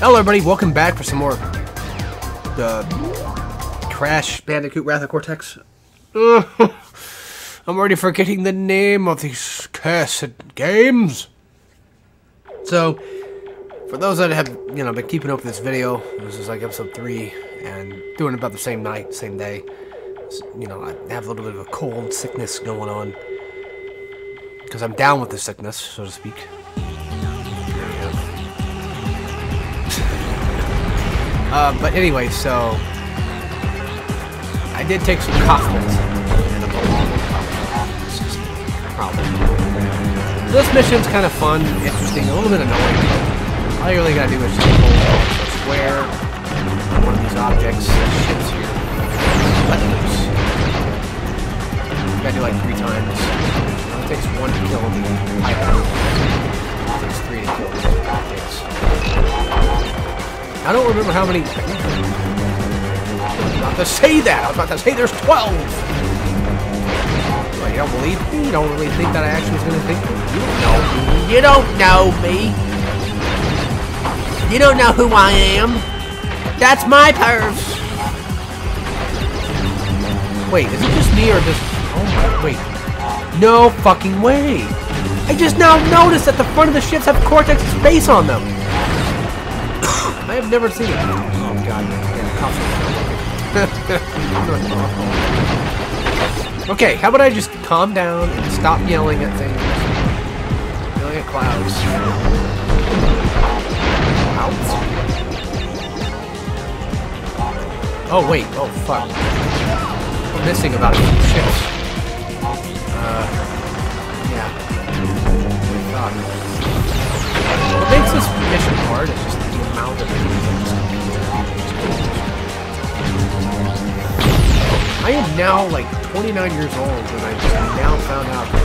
Hello everybody, welcome back for some more Crash Bandicoot Wrath of Cortex. I'm already forgetting the name of these cursed games. So, for those that have, been keeping up with this video, this is like episode 3, and doing it about the same night, same day. So, I have a little bit of a cold sickness going on. Because I'm down with the sickness, so to speak. But anyway, so I did take some cough pills. This mission's kind of fun, interesting, a little bit annoying. All you really gotta do is just hold a square on one of these objects that shits here. Let loose. You gotta do like 3 times. It takes 1 to kill the item. It takes 3 to kill these objects. I don't remember how many. I was about to say that. I was about to say there's 12. Well, you don't believe me? You don't really think that I actually was going to think that? You don't know me. You don't know who I am. That's my purse. Wait, is it just me or just? Oh my! Wait. No fucking way. I just now noticed that the front of the ships have Cortex's face on them. I have never seen it. Oh god. Okay, how about I just calm down and stop yelling at things? Yelling at clouds. Clouds? Oh wait, oh fuck. I'm missing about a few ships. Yeah. God. What makes this mission hard is just the amount of I am now like 29 years old and I just now found out that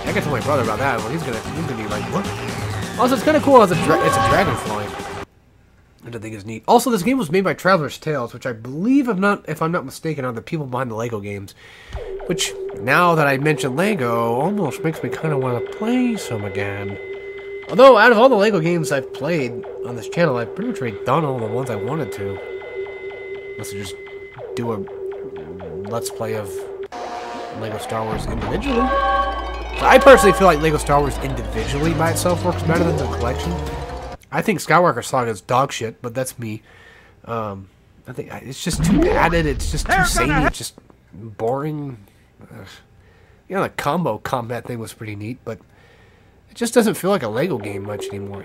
I gotta tell my brother about that. Well, he's gonna be like, what? Also, it's kind of cool as it's a dragonfly. I don't think it's neat. Also, this game was made by Traveler's Tales, which I believe, if I'm not mistaken, are the people behind the Lego games. Which, now that I mentioned Lego, almost makes me kind of want to play some again. Although, out of all the Lego games I've played on this channel, I've pretty much already done all the ones I wanted to. Unless I just do a Let's Play of Lego Star Wars individually. So I personally feel like Lego Star Wars individually by itself works better than the collection. I think Skywalker Saga is dog shit, but that's me. I think it's just too padded, it's just too samey, it's just boring. The combo combat thing was pretty neat, but it just doesn't feel like a Lego game much anymore,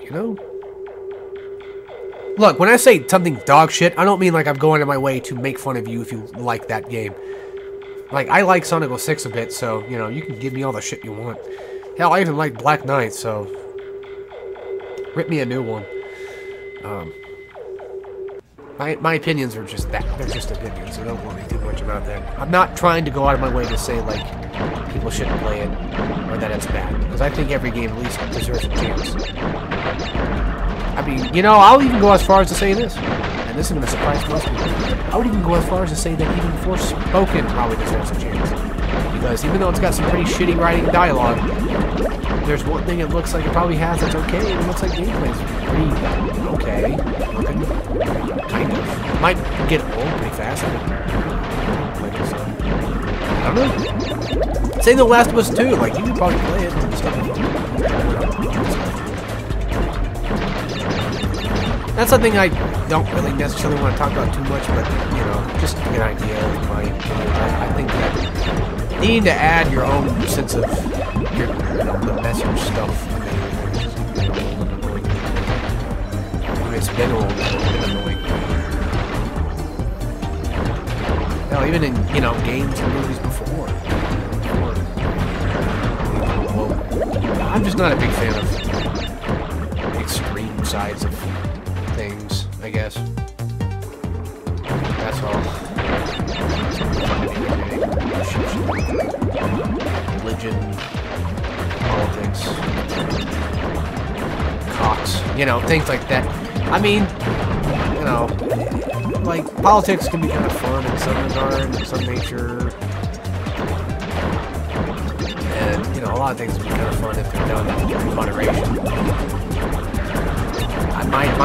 Look, when I say something's dog shit, I don't mean like I'm going out of my way to make fun of you if you like that game. Like, I like Sonic 06 a bit, so, you can give me all the shit you want. Hell, I even like Black Knight, so rip me a new one. My opinions are just that. They're just opinions, so don't worry too much about that. I'm not trying to go out of my way to say, like, people shouldn't play it, or that it's bad. Because I think every game at least deserves a chance. I mean, I'll even go as far as to say this. And this is going to surprise most people. I would even go as far as to say that even Forspoken probably deserves a chance. Because even though it's got some pretty shitty writing dialogue, there's one thing it looks like it probably has that's okay, and it looks like gameplay's pretty okay. Looking, kind of. It might get old pretty fast. I don't know. Say The Last of Us 2, like, you could probably play it and stuff. That's something I don't really necessarily want to talk about too much, but, just to get an idea of my opinion. I think that needing to add your own sense of the message stuff. It's been old, it's been annoying. Hell, even in, games and movies before. I'm just not a big fan of extreme sides of things, I guess. That's all. Religion, politics, cocks, things like that. I mean, like, politics can be kind of fun in some regard, in some nature. And, a lot of things can be kind of fun if they're done in moderation.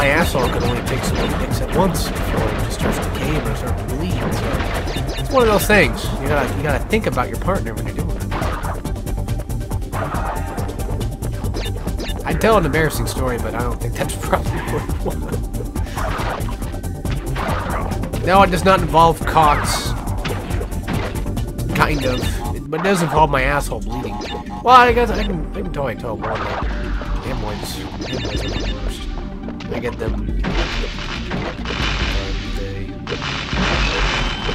my asshole can only take so many hits at once before it just starts to cave or start to bleed. So it's one of those things. You gotta think about your partner when you're doing it. I'd tell an embarrassing story, but I don't think that's probably what it was. No, it does not involve cocks. Kind of. But it does involve my asshole bleeding. Well, I guess I can totally tell more about hemorrhoids. Hemorrhoids are the worst. I get them every day.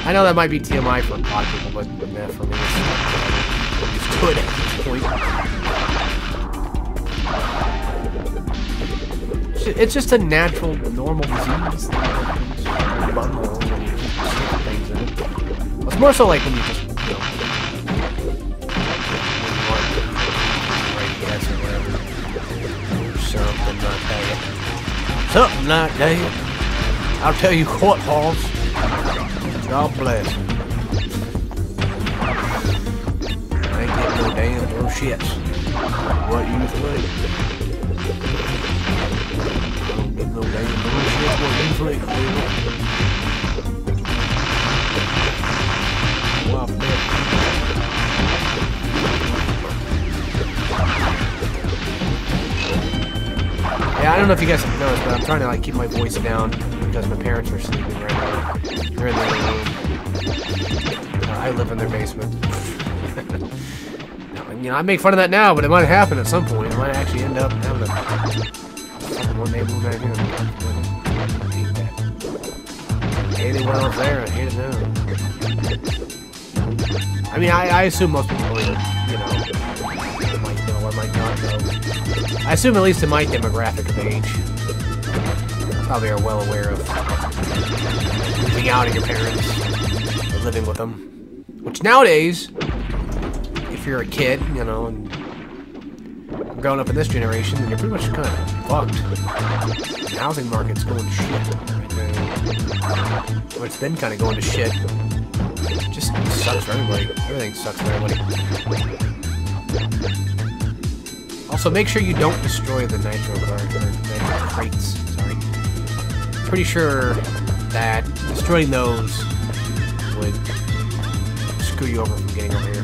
I know that might be TMI for a lot of people, but for me, I'm used to it at this point. It's just a natural, normal disease that happens. Bundle when you keep sticking things in it. It's more so like when you just, you know, something like that. I'll tell you what, Halls. God bless. I ain't getting no damn little shits. What you think? I don't get no damn little shits. What you think, dude? Well, I bet. Yeah, I don't know if you guys have noticed, but I'm trying to like keep my voice down because my parents are sleeping right now. They're in their room. I live in their basement. You know, I make fun of that now, but it might happen at some point. I might actually end up having a one day move back in. I hate that. I hated when I was there. I hate it now. I mean, I assume most people, you know, might know or might not know. I assume at least in my demographic of age, probably are well aware of moving out of your parents, or living with them. Which nowadays, if you're a kid, you know, and growing up in this generation, then you're pretty much kind of fucked. The housing market's going to shit right now. Or it's been kind of going to shit. It just sucks for everybody. Everything sucks for everybody. Also, make sure you don't destroy the nitro card, or nitro crates, sorry. Pretty sure that destroying those would screw you over from getting over here.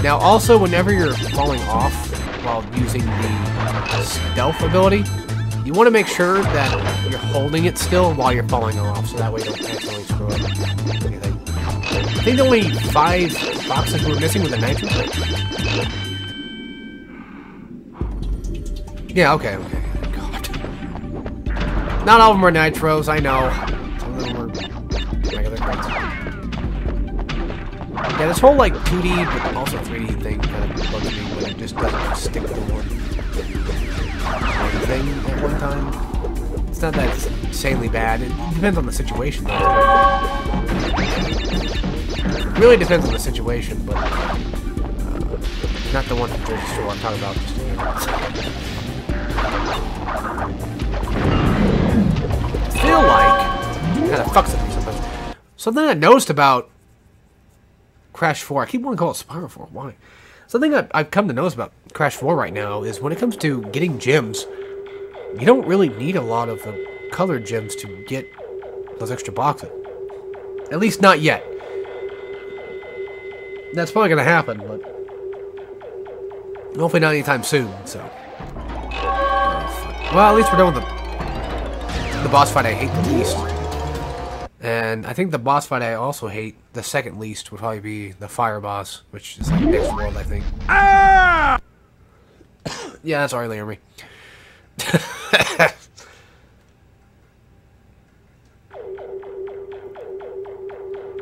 Now, also, whenever you're falling off while using the stealth ability, you want to make sure that you're holding it still while you're falling off, so that way you don't accidentally screw up anything. I think only 5 boxes were missing with the nitro crate. Yeah, okay. God. Not all of them are nitros, I know. Some of them were regular crates. Yeah, this whole, like, 2D, but also 3D thing kind of bugs me when it just doesn't stick to one thing at one time. It's not that it's insanely bad. It depends on the situation, though. It really depends on the situation, but not the one from Jersey Shore I'm talking about. I feel like kind of fucks with me sometimes. Something I noticed about Crash 4, I keep wanting to call it Spyro 4. Why? Something that I've come to notice about Crash 4 right now is when it comes to getting gems, you don't really need a lot of the colored gems to get those extra boxes. At least not yet. That's probably going to happen, but hopefully not anytime soon, so. Well, at least we're done with the boss fight I hate the least. And I think the boss fight I also hate the second least would probably be the fire boss, which is like next world, I think. Ah! Yeah, that's already me.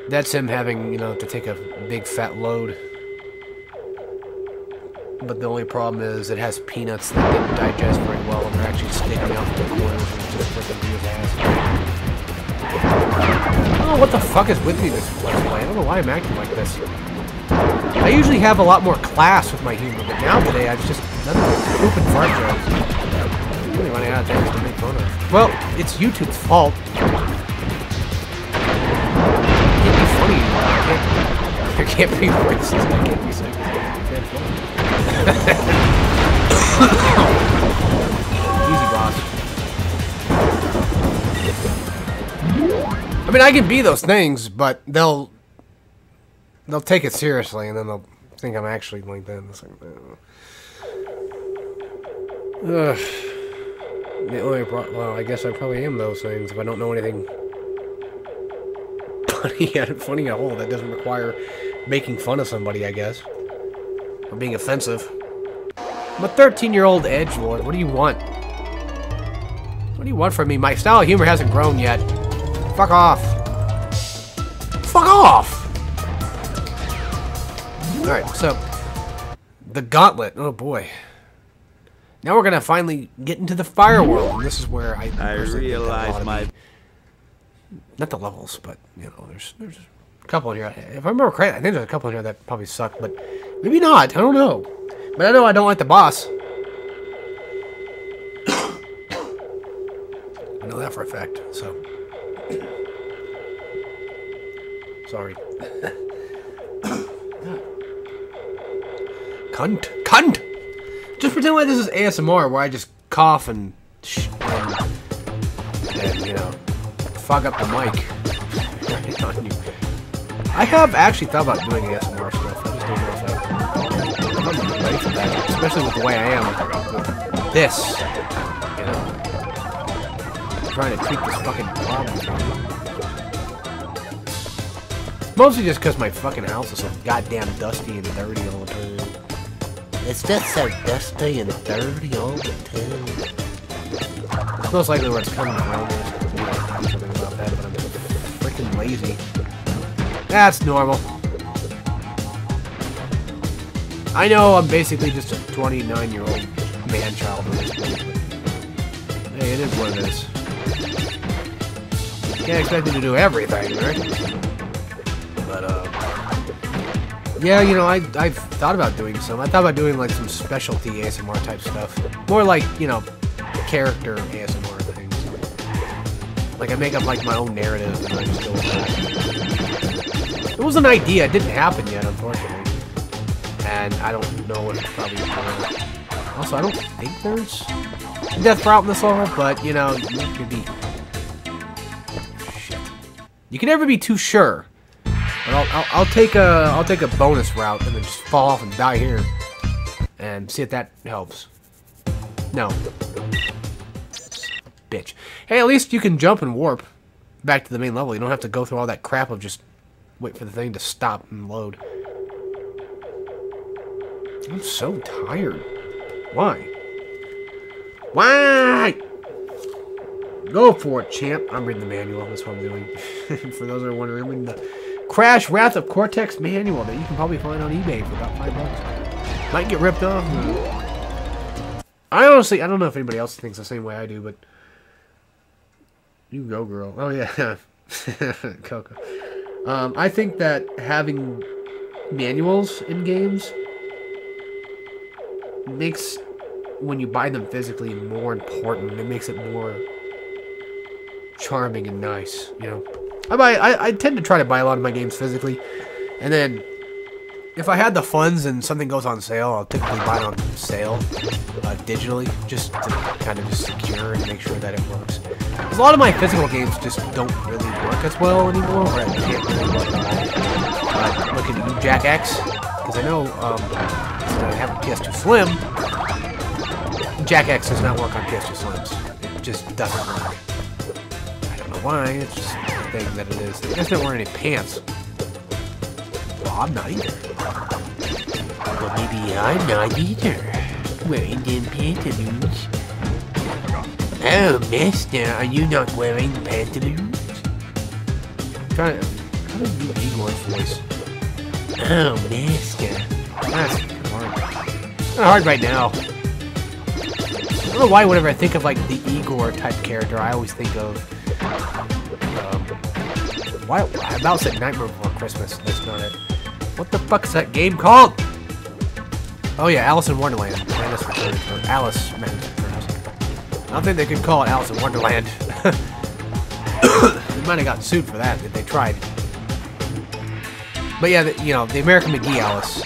That's him having, you know, to take a big fat load. But the only problem is it has peanuts that didn't digest very well and they're actually sticking out the corners and just flipping through his ass. I don't know what the fuck is with me this Let's Play. I don't know why I'm acting like this. I usually have a lot more class with my humor, but now today I've just nothing but poop and fart jokes. I'm really running out of things to make fun of. Well, it's YouTube's fault. Funny. I can't be racist. I can't be saying easy, boss. mean, I can be those things, but they'll take it seriously, and then they'll think I'm actually like that. It's like, ugh. Well, I guess I probably am those things if I don't know anything funny at all. That doesn't require making fun of somebody, I guess, or being offensive. I'm a 13-year-old edgelord. What do you want? What do you want from me? My style of humor hasn't grown yet. Fuck off. Fuck off! Alright, so the gauntlet. Oh boy. Now we're gonna finally get into the fire world, and this is where I realize my not the levels, but you know, there's a couple in here. If I remember correctly, I think there's a couple in here that probably suck, but maybe not. I don't know. But I know I don't like the boss. I know that for a fact. So sorry. Cunt! Just pretend like this is ASMR, where I just cough and you know, fog up the mic. I have actually thought about doing ASMR stuff. I just don't know if I'm ready for that, especially with the way I am with this. You know, I'm trying to treat this fucking problem. Mostly just because my fucking house is so goddamn dusty and dirty all the time. It's just so dusty and dirty all the time. It's most likely where it's coming from. There's something about that, but I'm freaking lazy. That's normal. I know I'm basically just a 29-year-old man-child at this point, but hey, it is what it is. Can't expect me to do everything, right? But, yeah, you know, I've thought about doing some. I thought about doing, like, some specialty ASMR type stuff. More like, you know, character ASMR things. Like, I make up, like, my own narrative and I just go with that. It was an idea. It didn't happen yet, unfortunately. And I don't know what it's probably going. Also, I don't think there's a death route in this level, but, you know, you could be... Shit. You can never be too sure. But I'll take a bonus route and then just fall off and die here, and see if that helps. No, bitch. Hey, at least you can jump and warp back to the main level. You don't have to go through all that crap of just wait for the thing to stop and load. I'm so tired. Why? Why? Go for it, champ. I'm reading the manual. That's what I'm doing. For those that are wondering, I'm reading the Crash Wrath of Cortex manual that you can probably find on eBay for about $5. Might get ripped off. I honestly, I don't know if anybody else thinks the same way I do, but you go, girl. Oh yeah, Coco. I think that having manuals in games makes, when you buy them physically, more important. It makes it more charming and nice, you know. I tend to try to buy a lot of my games physically, and then if I had the funds and something goes on sale, I'll typically buy it on sale digitally, just to kind of just secure and make sure that it works. Because a lot of my physical games just don't really work as well anymore, or I can't really work at all. Look at you, Jack X, because I know I have a PS2 Slim. Jack X does not work on PS2 Slims. It just doesn't work. I don't know why. It's just the thing that it is. It doesn't wear any pants. Well, I'm not either. Well, maybe I'm not either. Wearing them pantaloons. Oh, mister, are you not wearing pantaloons? How do you do Igor's voice? Oh, mister. That's hard. Kind of hard right now. I don't know why whenever I think of, like, the Igor type character, I always think of... I about said Nightmare Before Christmas. That's not it. What the fuck is that game called? Oh yeah, Alice in Wonderland. Alice. I don't think they could call it Alice in Wonderland. They might have gotten sued for that if they tried. But yeah, you know, the American McGee Alice.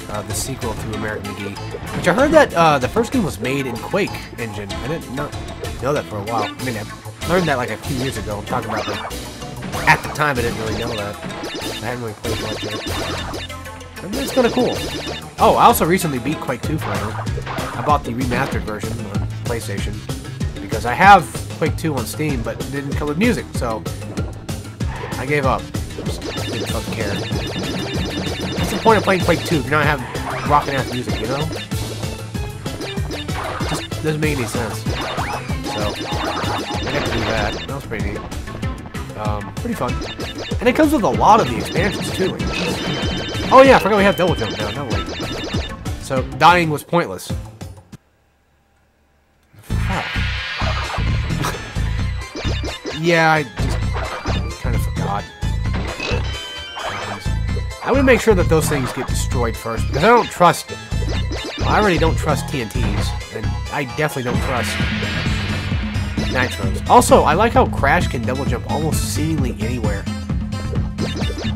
The sequel to American McGee. Which I heard that the first game was made in Quake engine. I didn't know that for a while. I mean, I learned that like a few years ago. I'm talking about like At the time, I didn't really know that. I hadn't really played much yet. And that's kind of cool. Oh, I also recently beat Quake 2 finally. I bought the remastered version on PlayStation because I have Quake 2 on Steam, but it didn't come with music, so I gave up. Just didn't fucking care. What's the point of playing Quake 2 if you're not having rockin' ass music, you know? Just doesn't make any sense. So I got to do that. That was pretty neat. Pretty fun. And it comes with a lot of the expansions too. Oh yeah, I forgot we have double jump now, don't we? So dying was pointless. Yeah, I just kind of forgot. I would make sure that those things get destroyed first, because I don't trust... I already don't trust TNTs, and I definitely don't trust Nitros. Also, I like how Crash can double jump almost seemingly anywhere.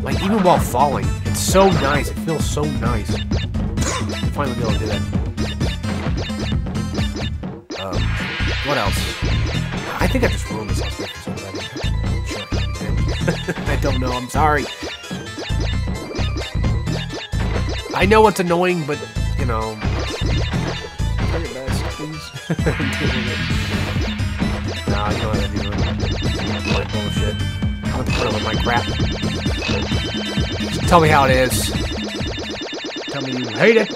Like, even while falling. It's so nice. It feels so nice. Finally be able to do that. What else? I think I just ruined this outfit for somebody. Sure. I don't know. I'm sorry. I know it's annoying, but, you know... Try your best, please. Nah, you know what I'm doing. My bullshit. I have to put up with my crap. Just tell me how it is. Tell me you hate it.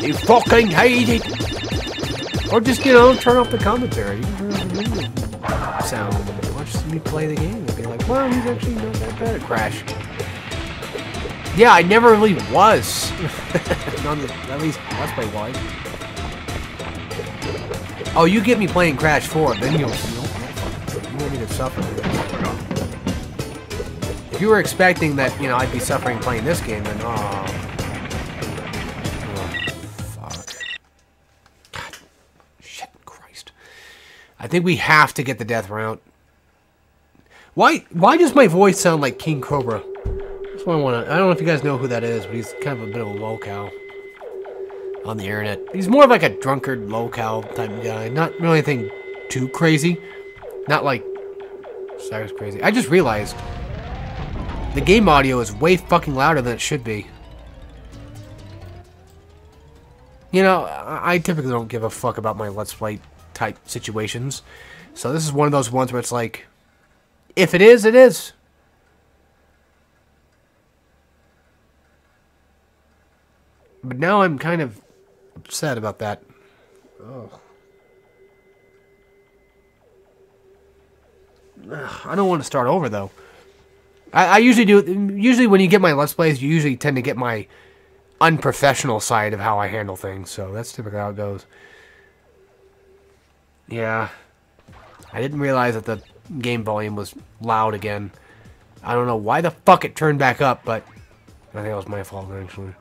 You fucking hate it. Or just, you know, turn off the commentary. You can turn off the video sound and watch me play the game and be like, well, he's actually not that bad at Crash. Yeah, I never really was. At least Let's Play wise. Oh, you get me playing Crash 4, then you want me to suffer. If you were expecting that, you know, I'd be suffering playing this game, then oh fuck. God, shit, Christ. I think we have to get the death route. Why does my voice sound like King Cobra? That's what I want to. I don't know if you guys know who that is, but he's kind of a bit of a lolcow on the internet. He's more of like a drunkard lolcow type of guy. Not really anything too crazy. Not like Cyrus crazy. I just realized the game audio is way fucking louder than it should be. You know, I typically don't give a fuck about my Let's Play type situations. So this is one of those ones where it's like, if it is, it is. But now I'm kind of upset about that. Ugh. I don't want to start over, though. I usually do... Usually when you get my Let's Plays, you usually tend to get my unprofessional side of how I handle things. So that's typically how it goes. Yeah. I didn't realize that the game volume was loud again. I don't know why the fuck it turned back up, but I think it was my fault, actually.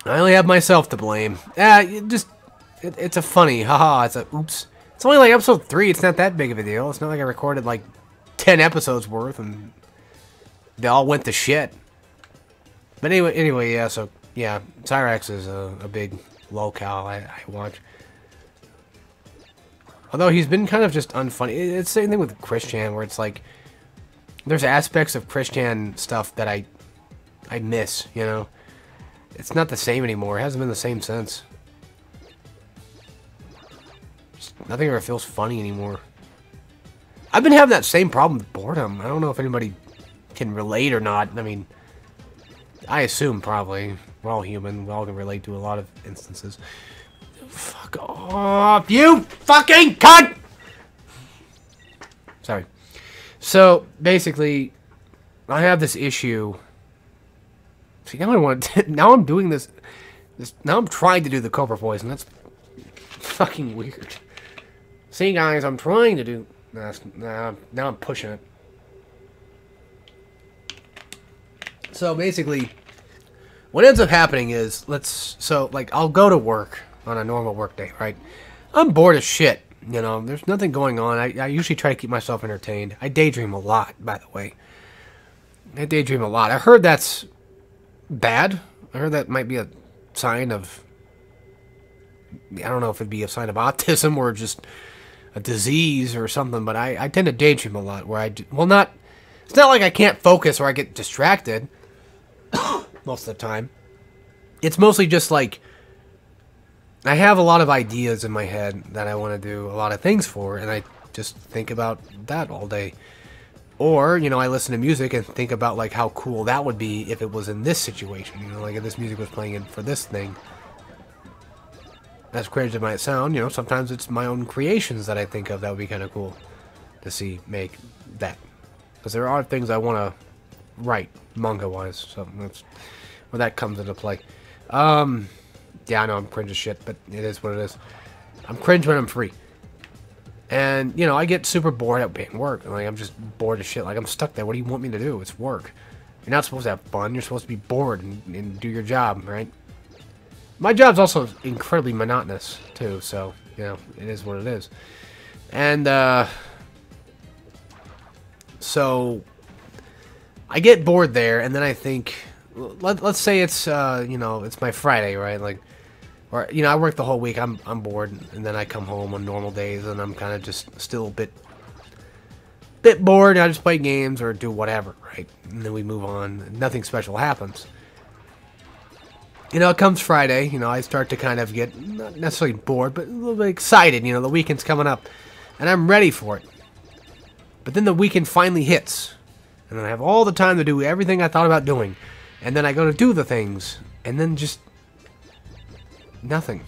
I only have myself to blame. It's a funny, haha, it's a oops. It's only like episode 3, it's not that big of a deal. It's not like I recorded like 10 episodes worth and they all went to shit. But anyway, yeah, so, yeah, Cyrax is a big lolcow I watch. Although he's been kind of just unfunny. It's the same thing with Christian, where it's like, there's aspects of Christian stuff that I miss, you know? It's not the same anymore. It hasn't been the same since. Just nothing ever feels funny anymore. I've been having that same problem with boredom. I don't know if anybody can relate or not. I mean, I assume probably. We're all human. We all can relate to a lot of instances. Fuck off, you fucking cunt! Sorry. So, basically, I have this issue. See, now I want to... Now I'm doing this... Now I'm trying to do the Cobra voice, and that's fucking weird. See, guys, I'm trying to do... Now I'm pushing it. So, basically, what ends up happening is... So, like, I'll go to work on a normal work day, right? I'm bored as shit, you know? There's nothing going on. I usually try to keep myself entertained. I daydream a lot, by the way. I daydream a lot. I heard that's... bad. I heard that might be a sign of... I don't know if it'd be a sign of autism or just a disease or something, but I tend to daydream a lot. Where it's not like I can't focus or I get distracted most of the time. It's mostly just like I have a lot of ideas in my head that I want to do a lot of things for, and I just think about that all day. Or, you know, I listen to music and think about, like, how cool that would be if it was in this situation. You know, like, if this music was playing for this thing. As crazy as it might sound, you know, sometimes it's my own creations that I think of that would be kind of cool to see make that. Because there are things I want to write, manga-wise. So that's where that comes into play. Yeah, I know I'm cringe as shit, but it is what it is. I'm cringe when I'm free. And, you know, I get super bored at being work. Like, I'm just bored as shit. Like, I'm stuck there. What do you want me to do? It's work. You're not supposed to have fun. You're supposed to be bored and do your job, right? My job's also incredibly monotonous, too. So, you know, it is what it is. And, so, I get bored there, and then I think, let's say it's, you know, it's my Friday, right? Like, or, you know, I work the whole week, I'm bored, and then I come home on normal days, and I'm kind of just still a bit bored, and I just play games or do whatever, right? And then we move on, nothing special happens. You know, it comes Friday, you know, I start to kind of get, not necessarily bored, but a little bit excited, you know, the weekend's coming up, and I'm ready for it. But then the weekend finally hits, and I have all the time to do everything I thought about doing, and then I go to do the things, and then just nothing.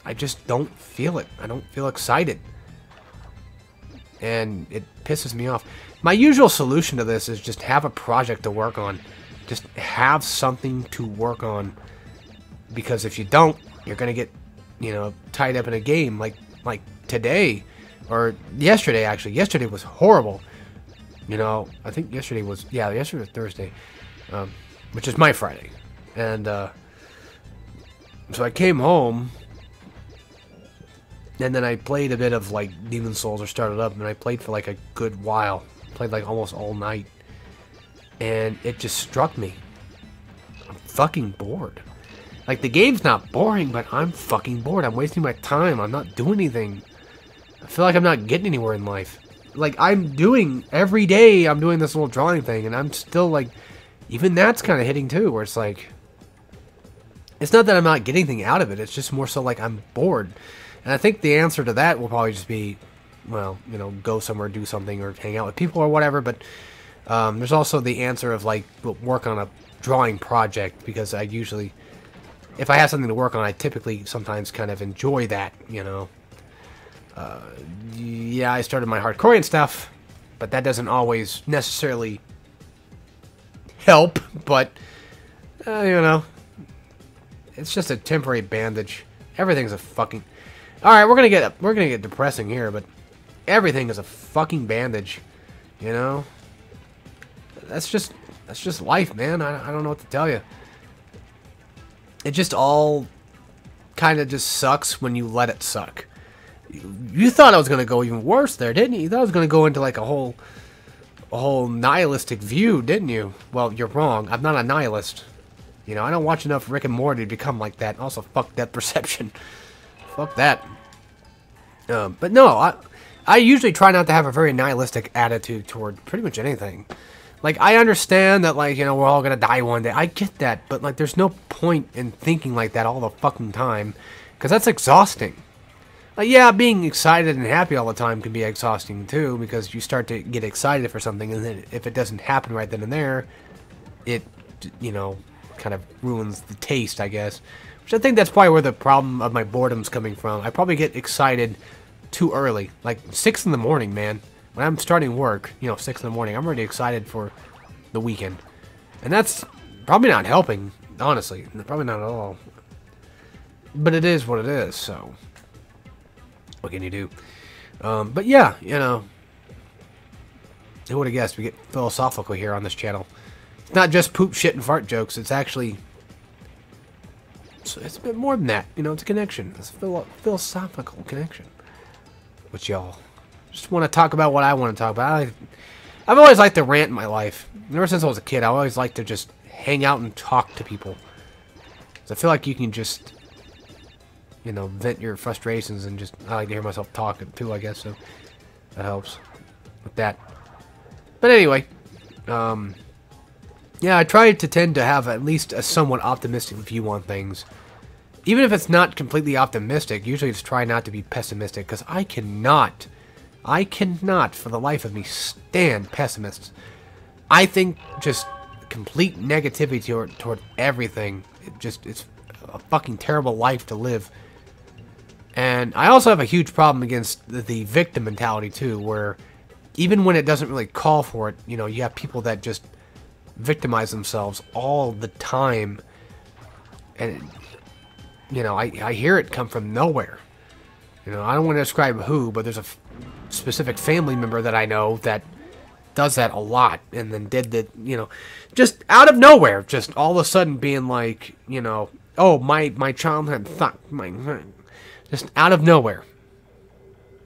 I just don't feel it. I don't feel excited. And it pisses me off. My usual solution to this is just have a project to work on. Just have something to work on. Because if you don't, you're going to get, you know, tied up in a game like today. Or yesterday, actually. Yesterday was horrible. You know, I think yesterday was Thursday. Which is my Friday. And, so I came home, and then I played a bit of, like, Demon's Souls, or started up, and I played for, like, a good while. Played, like, almost all night. And it just struck me. I'm fucking bored. Like, the game's not boring, but I'm fucking bored. I'm wasting my time. I'm not doing anything. I feel like I'm not getting anywhere in life. Like, every day I'm doing this little drawing thing, and I'm still, like, even that's kind of hitting, too, where it's like, it's not that I'm not getting anything out of it. It's just more so like I'm bored. And I think the answer to that will probably just be, well, you know, go somewhere, do something, or hang out with people or whatever. But there's also the answer of, like, work on a drawing project. Because I usually, if I have something to work on, I typically sometimes kind of enjoy that, you know. Yeah, I started my hardcore and stuff. But that doesn't always necessarily help. But, you know. It's just a temporary bandage. Everything's a fucking... Alright, we're gonna get depressing here, but everything is a fucking bandage. You know? That's just life, man. I don't know what to tell you. It just all kind of just sucks when you let it suck. You thought I was gonna go even worse there, didn't you? You thought I was gonna go into like a whole nihilistic view, didn't you? Well, you're wrong. I'm not a nihilist. You know, I don't watch enough Rick and Morty to become like that. Also, fuck depth perception. Fuck that. But no, I usually try not to have a very nihilistic attitude toward pretty much anything. Like, I understand that, like, you know, we're all gonna die one day. I get that, but, like, there's no point in thinking like that all the fucking time. Because that's exhausting. Like, yeah, being excited and happy all the time can be exhausting, too. Because you start to get excited for something, and then if it doesn't happen right then and there, it, you know, kind of ruins the taste, I guess. Which I think that's probably where the problem of my boredom's coming from. I probably get excited too early. Like, 6 in the morning, man. When I'm starting work, you know, 6 in the morning, I'm already excited for the weekend. And that's probably not helping, honestly. Probably not at all. But it is what it is, so... what can you do? But yeah, you know... who would have guessed we get philosophical here on this channel. It's not just poop, shit, and fart jokes. It's actually... it's a bit more than that. You know, it's a connection. It's a philosophical connection with y'all. Just want to talk about what I want to talk about. I've always liked to rant in my life. Ever since I was a kid, I always liked to just hang out and talk to people. 'Cause I feel like you can just... you know, vent your frustrations, and just, I like to hear myself talk too, I guess, so that helps with that. But anyway, yeah, I try to tend to have at least a somewhat optimistic view on things. Even if it's not completely optimistic, usually just try not to be pessimistic, because I cannot for the life of me stand pessimists. I think just complete negativity toward everything, it's a fucking terrible life to live. And I also have a huge problem against the victim mentality too, where even when it doesn't really call for it, you know, you have people that just victimize themselves all the time. And, you know, I hear it come from nowhere. You know, I don't want to describe who, but there's a specific family member that I know that does that a lot, and then did that, you know, just out of nowhere, just all of a sudden being like, you know, oh, my child had thought, just out of nowhere,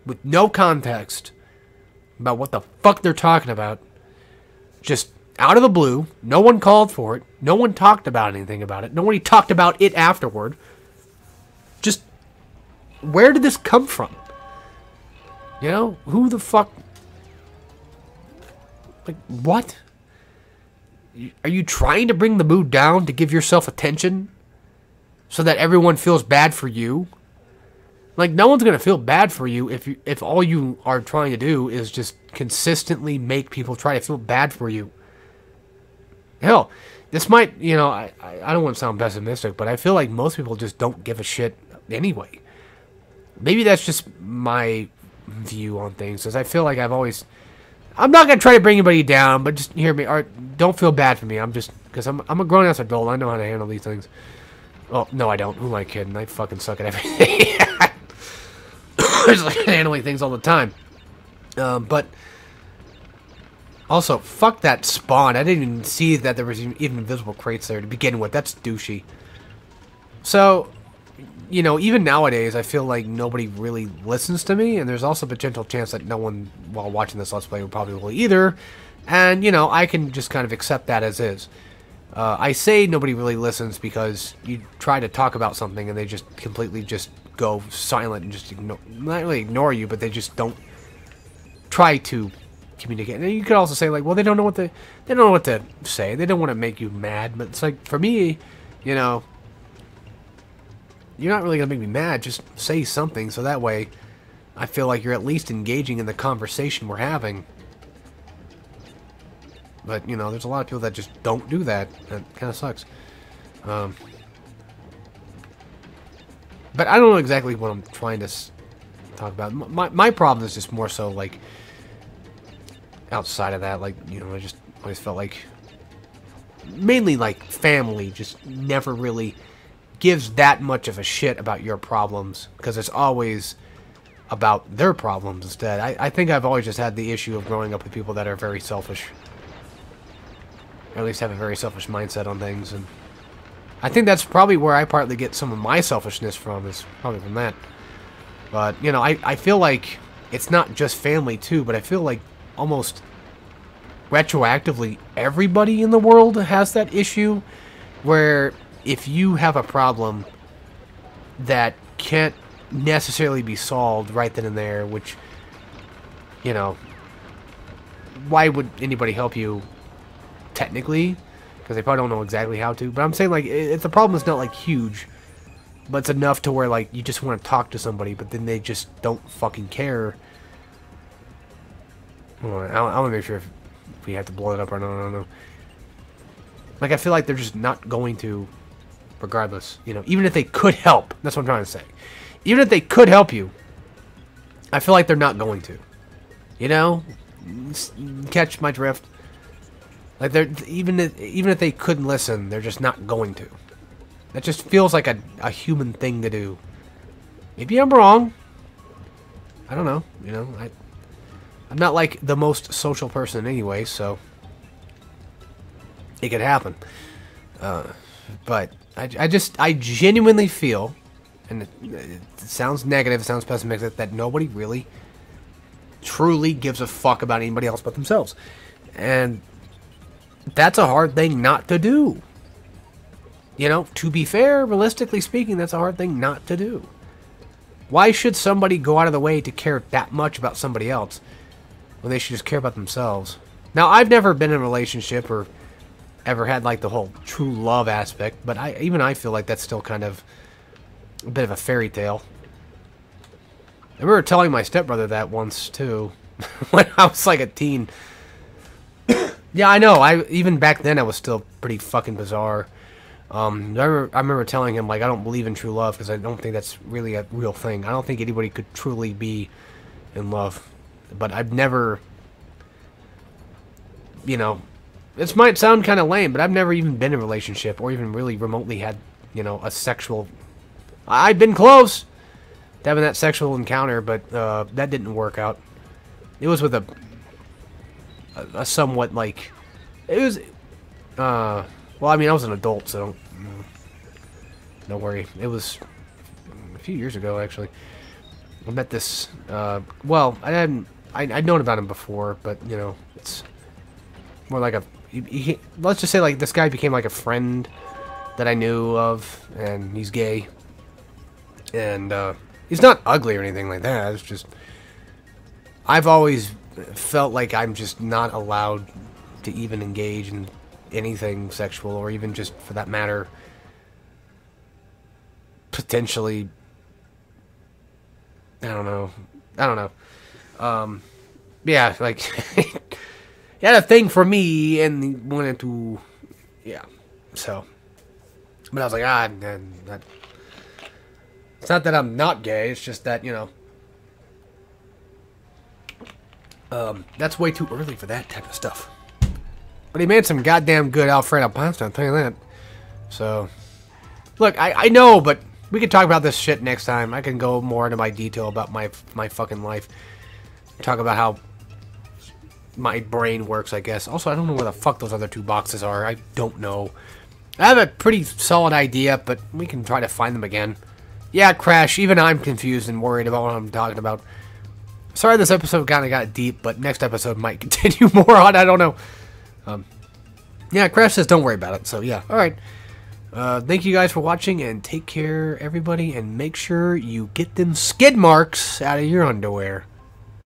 with no context about what the fuck they're talking about, just out of the blue. No one called for it. No one talked about anything about it. Nobody talked about it afterward. Just, where did this come from? You know, who the fuck? Like, what? Are you trying to bring the mood down to give yourself attention so that everyone feels bad for you? Like, no one's going to feel bad for you if all you are trying to do is just consistently make people try to feel bad for you. Hell, this might, you know, I don't want to sound pessimistic, but I feel like most people just don't give a shit anyway. Maybe that's just my view on things, because I feel like I'm not going to try to bring anybody down, but just hear me, or don't feel bad for me. Because I'm a grown-ass adult. I know how to handle these things. Well, no, I don't. Who am I kidding? I fucking suck at everything. I'm just like handling things all the time. But also, fuck that spawn. I didn't even see that there was even invisible crates there to begin with. That's douchey. So, you know, even nowadays, I feel like nobody really listens to me, and there's also a potential chance that no one, while watching this Let's Play, will probably will either. And, you know, I can just kind of accept that as is. I say nobody really listens because you try to talk about something and they just completely just go silent and just ignore, not really ignore you, but they just don't try to communicate. And you could also say, like, well, they don't know what to say. They don't want to make you mad. But it's like, for me, you know, you're not really going to make me mad. Just say something, so that way I feel like you're at least engaging in the conversation we're having. But, you know, there's a lot of people that just don't do that. That kind of sucks. But I don't know exactly what I'm trying to talk about. My problem is just more so, like, outside of that, like, you know, I just always felt like, mainly, like, family just never really gives that much of a shit about your problems, because it's always about their problems instead. I think I've always just had the issue of growing up with people that are very selfish. Or at least have a very selfish mindset on things, and I think that's probably where I partly get some of my selfishness from, is probably from that. But, you know, I feel like it's not just family too, but I feel like almost retroactively everybody in the world has that issue, where if you have a problem that can't necessarily be solved right then and there, which, you know, why would anybody help you technically? Because they probably don't know exactly how to. But I'm saying, like, if the problem is not, like, huge, but it's enough to where, like, you just want to talk to somebody, but then they just don't fucking care. I want to make sure if we have to blow it up or not. I don't know. Like, I feel like they're just not going to, regardless. You know, even if they could help. That's what I'm trying to say. Even if they could help you, I feel like they're not going to. You know? Catch my drift. Like, they're even if they couldn't listen, they're just not going to. That just feels like a human thing to do. Maybe I'm wrong. I don't know. You know, I'm not like the most social person anyway, so it could happen. But I genuinely feel, and it sounds negative, it sounds pessimistic, that nobody really truly gives a fuck about anybody else but themselves. And that's a hard thing not to do. You know, to be fair, realistically speaking, that's a hard thing not to do. Why should somebody go out of the way to care that much about somebody else when they should just care about themselves? Now, I've never been in a relationship or ever had like the whole true love aspect, but I feel like that's still kind of a bit of a fairy tale. I remember telling my stepbrother that once too, when I was like a teen. Yeah, I know. Even back then I was still pretty fucking bizarre. I remember telling him like I don't believe in true love because I don't think that's really a real thing. I don't think anybody could truly be in love. But I've never, you know, this might sound kind of lame, but I've never even been in a relationship or even really remotely had, you know, a sexual. I've been close to having that sexual encounter, but that didn't work out. It was with a somewhat like, it was, well, I mean, I was an adult, so don't worry. It was a few years ago, actually. I met this, well, I'd known about him before, but, you know, it's more like a, let's just say, like, this guy became, like, a friend that I knew of, and he's gay. And, he's not ugly or anything like that, it's just, I've always felt like I'm just not allowed to even engage in anything sexual, or even just, for that matter, potentially, I don't know. Yeah, like, he had a thing for me, and he wanted to, yeah, so, but I was like, that, it's not that I'm not gay, it's just that, you know, that's way too early for that type of stuff. But he made some goddamn good Alfredo pasta, I'll tell you that. So, look, I know, but we can talk about this shit next time. I can go more into my detail about my fucking life. Talk about how my brain works, I guess. Also, I don't know where the fuck those other two boxes are. I don't know. I have a pretty solid idea, but we can try to find them again. Yeah, Crash, even I'm confused and worried about what I'm talking about. Sorry this episode kind of got deep, but next episode might continue more on. I don't know. Yeah, Crash says don't worry about it. So, yeah. Alright. Thank you guys for watching, and take care, everybody. And make sure you get them skid marks out of your underwear.